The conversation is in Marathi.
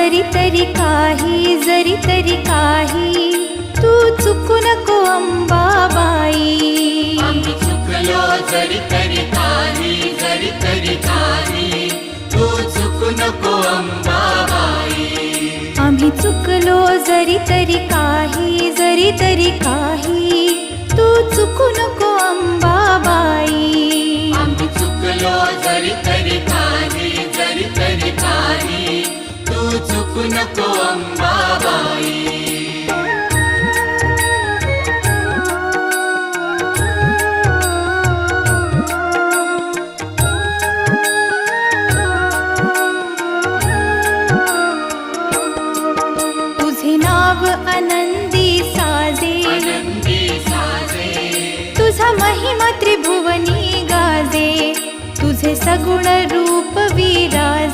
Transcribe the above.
जरी तरी काही तू चुकू नको अंबाबाई. आम्ही चुकलो जरी तरी काही तू चुकू नको अंबाबाई. आम्ही चुकलो जरी तरी काही तू चुकू नको अंबाबाई. आम्ही चुकलो जरी तरी काही तू चुकू नको अंबाबाई. तुझे नाव आनंदी साजे, तुझा महिमा त्रिभुवनी गाजे, तुझे सगुण रूप विराजे.